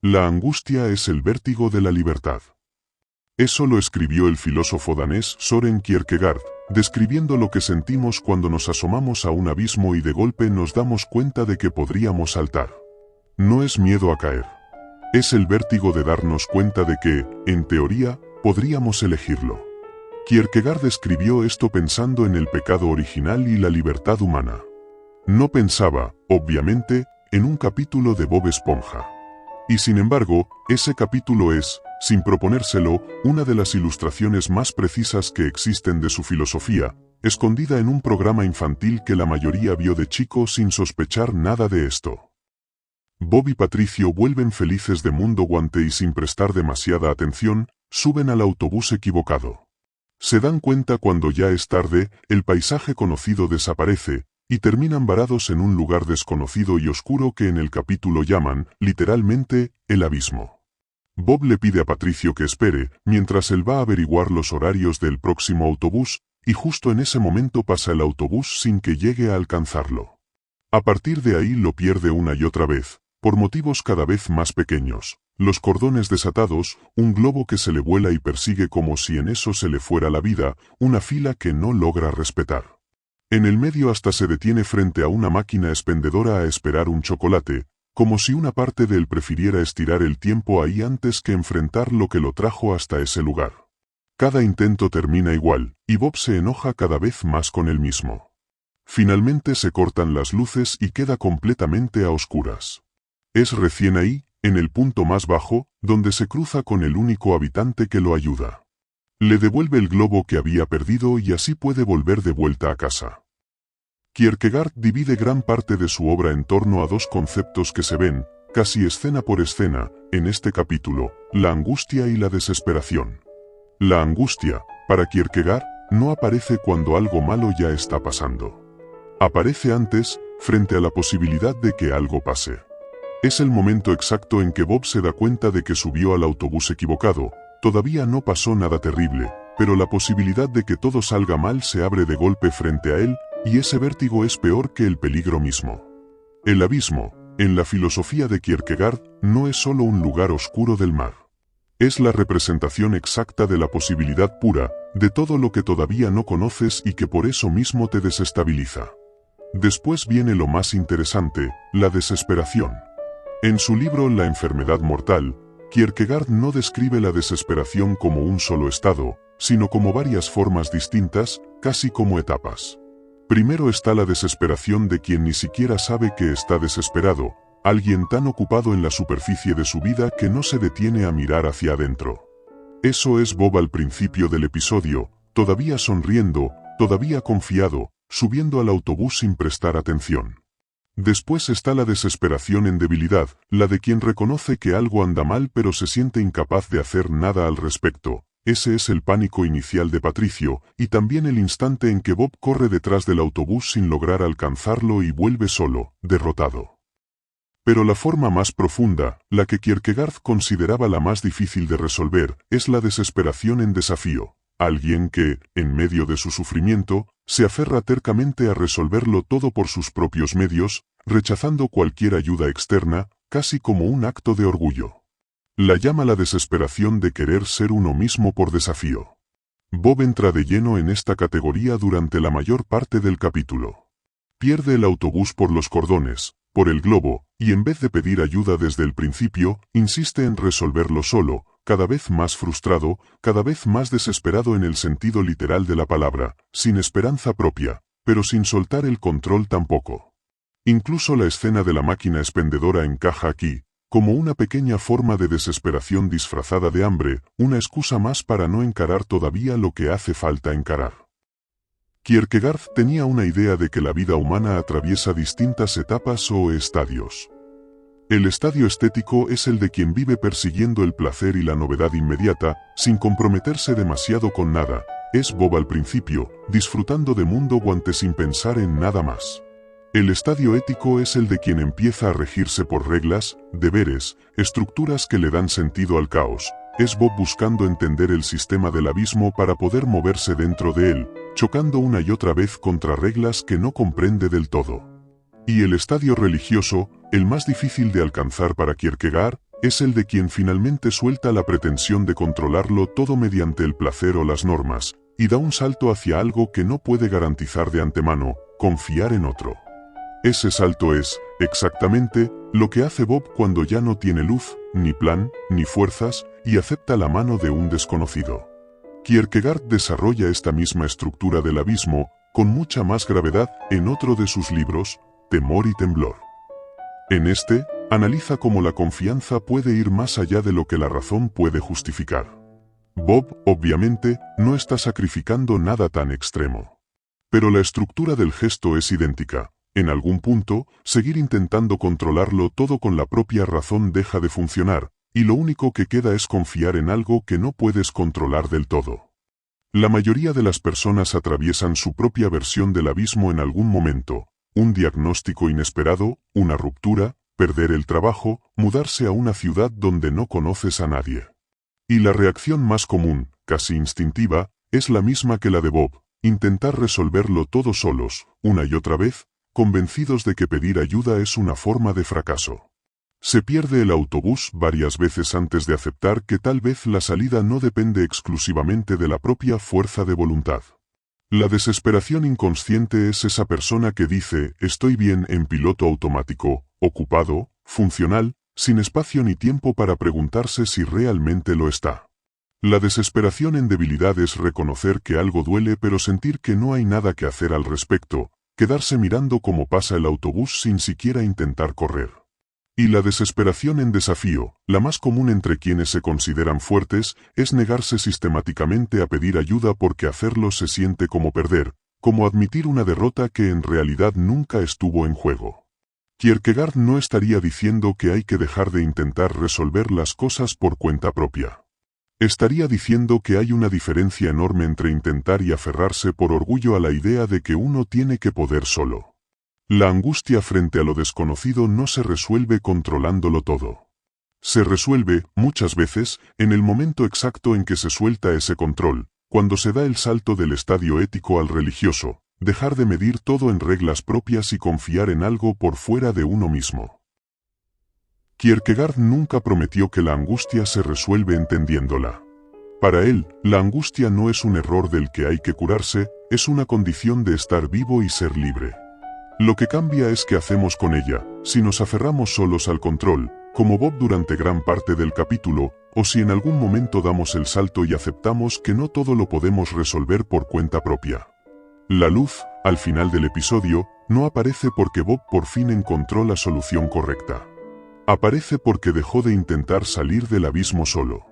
La angustia es el vértigo de la libertad. Eso lo escribió el filósofo danés Søren Kierkegaard, describiendo lo que sentimos cuando nos asomamos a un abismo y de golpe nos damos cuenta de que podríamos saltar. No es miedo a caer. Es el vértigo de darnos cuenta de que, en teoría, podríamos elegirlo. Kierkegaard escribió esto pensando en el pecado original y la libertad humana. No pensaba, obviamente, en un capítulo de Bob Esponja. Y sin embargo, ese capítulo es, sin proponérselo, una de las ilustraciones más precisas que existen de su filosofía, escondida en un programa infantil que la mayoría vio de chico sin sospechar nada de esto. Bob y Patricio vuelven felices de Mundo Guante y sin prestar demasiada atención, suben al autobús equivocado. Se dan cuenta cuando ya es tarde, el paisaje conocido desaparece, y terminan varados en un lugar desconocido y oscuro que en el capítulo llaman, literalmente, el abismo. Bob le pide a Patricio que espere, mientras él va a averiguar los horarios del próximo autobús, y justo en ese momento pasa el autobús sin que llegue a alcanzarlo. A partir de ahí lo pierde una y otra vez, por motivos cada vez más pequeños, los cordones desatados, un globo que se le vuela y persigue como si en eso se le fuera la vida, una fila que no logra respetar. En el medio hasta se detiene frente a una máquina expendedora a esperar un chocolate, como si una parte de él prefiriera estirar el tiempo ahí antes que enfrentar lo que lo trajo hasta ese lugar. Cada intento termina igual, y Bob se enoja cada vez más con él mismo. Finalmente se cortan las luces y queda completamente a oscuras. Es recién ahí, en el punto más bajo, donde se cruza con el único habitante que lo ayuda. Le devuelve el globo que había perdido y así puede volver de vuelta a casa. Kierkegaard divide gran parte de su obra en torno a dos conceptos que se ven, casi escena por escena, en este capítulo, la angustia y la desesperación. La angustia, para Kierkegaard, no aparece cuando algo malo ya está pasando. Aparece antes, frente a la posibilidad de que algo pase. Es el momento exacto en que Bob se da cuenta de que subió al autobús equivocado. Todavía no pasó nada terrible, pero la posibilidad de que todo salga mal se abre de golpe frente a él, y ese vértigo es peor que el peligro mismo. El abismo, en la filosofía de Kierkegaard, no es solo un lugar oscuro del mar. Es la representación exacta de la posibilidad pura, de todo lo que todavía no conoces y que por eso mismo te desestabiliza. Después viene lo más interesante, la desesperación. En su libro La enfermedad mortal, Kierkegaard no describe la desesperación como un solo estado, sino como varias formas distintas, casi como etapas. Primero está la desesperación de quien ni siquiera sabe que está desesperado, alguien tan ocupado en la superficie de su vida que no se detiene a mirar hacia adentro. Eso es Bob al principio del episodio, todavía sonriendo, todavía confiado, subiendo al autobús sin prestar atención. Después está la desesperación en debilidad, la de quien reconoce que algo anda mal pero se siente incapaz de hacer nada al respecto. Ese es el pánico inicial de Patricio, y también el instante en que Bob corre detrás del autobús sin lograr alcanzarlo y vuelve solo, derrotado. Pero la forma más profunda, la que Kierkegaard consideraba la más difícil de resolver, es la desesperación en desafío. Alguien que, en medio de su sufrimiento, se aferra tercamente a resolverlo todo por sus propios medios, rechazando cualquier ayuda externa, casi como un acto de orgullo. La llama la desesperación de querer ser uno mismo por desafío. Bob entra de lleno en esta categoría durante la mayor parte del capítulo. Pierde el autobús por los cordones, por el globo, y en vez de pedir ayuda desde el principio, insiste en resolverlo solo, cada vez más frustrado, cada vez más desesperado en el sentido literal de la palabra, sin esperanza propia, pero sin soltar el control tampoco. Incluso la escena de la máquina expendedora encaja aquí, como una pequeña forma de desesperación disfrazada de hambre, una excusa más para no encarar todavía lo que hace falta encarar. Kierkegaard tenía una idea de que la vida humana atraviesa distintas etapas o estadios. El estadio estético es el de quien vive persiguiendo el placer y la novedad inmediata, sin comprometerse demasiado con nada. Es Bob al principio, disfrutando de Mundo Guante sin pensar en nada más. El estadio ético es el de quien empieza a regirse por reglas, deberes, estructuras que le dan sentido al caos. Es Bob buscando entender el sistema del abismo para poder moverse dentro de él, chocando una y otra vez contra reglas que no comprende del todo. Y el estadio religioso, el más difícil de alcanzar para Kierkegaard, es el de quien finalmente suelta la pretensión de controlarlo todo mediante el placer o las normas, y da un salto hacia algo que no puede garantizar de antemano, confiar en otro. Ese salto es, exactamente, lo que hace Bob cuando ya no tiene luz, ni plan, ni fuerzas, y acepta la mano de un desconocido. Kierkegaard desarrolla esta misma estructura del abismo, con mucha más gravedad, en otro de sus libros, Temor y Temblor. En este, analiza cómo la confianza puede ir más allá de lo que la razón puede justificar. Bob, obviamente, no está sacrificando nada tan extremo. Pero la estructura del gesto es idéntica. En algún punto, seguir intentando controlarlo todo con la propia razón deja de funcionar, y lo único que queda es confiar en algo que no puedes controlar del todo. La mayoría de las personas atraviesan su propia versión del abismo en algún momento: un diagnóstico inesperado, una ruptura, perder el trabajo, mudarse a una ciudad donde no conoces a nadie. Y la reacción más común, casi instintiva, es la misma que la de Bob: intentar resolverlo todo solos, una y otra vez, convencidos de que pedir ayuda es una forma de fracaso. Se pierde el autobús varias veces antes de aceptar que tal vez la salida no depende exclusivamente de la propia fuerza de voluntad. La desesperación inconsciente es esa persona que dice: estoy bien, en piloto automático, ocupado, funcional, sin espacio ni tiempo para preguntarse si realmente lo está. La desesperación en debilidad es reconocer que algo duele pero sentir que no hay nada que hacer al respecto, quedarse mirando cómo pasa el autobús sin siquiera intentar correr. Y la desesperación en desafío, la más común entre quienes se consideran fuertes, es negarse sistemáticamente a pedir ayuda porque hacerlo se siente como perder, como admitir una derrota que en realidad nunca estuvo en juego. Kierkegaard no estaría diciendo que hay que dejar de intentar resolver las cosas por cuenta propia. Estaría diciendo que hay una diferencia enorme entre intentar y aferrarse por orgullo a la idea de que uno tiene que poder solo. La angustia frente a lo desconocido no se resuelve controlándolo todo. Se resuelve, muchas veces, en el momento exacto en que se suelta ese control, cuando se da el salto del estadio ético al religioso, dejar de medir todo en reglas propias y confiar en algo por fuera de uno mismo. Kierkegaard nunca prometió que la angustia se resuelve entendiéndola. Para él, la angustia no es un error del que hay que curarse, es una condición de estar vivo y ser libre. Lo que cambia es qué hacemos con ella, si nos aferramos solos al control, como Bob durante gran parte del capítulo, o si en algún momento damos el salto y aceptamos que no todo lo podemos resolver por cuenta propia. La luz, al final del episodio, no aparece porque Bob por fin encontró la solución correcta. Aparece porque dejó de intentar salir del abismo solo.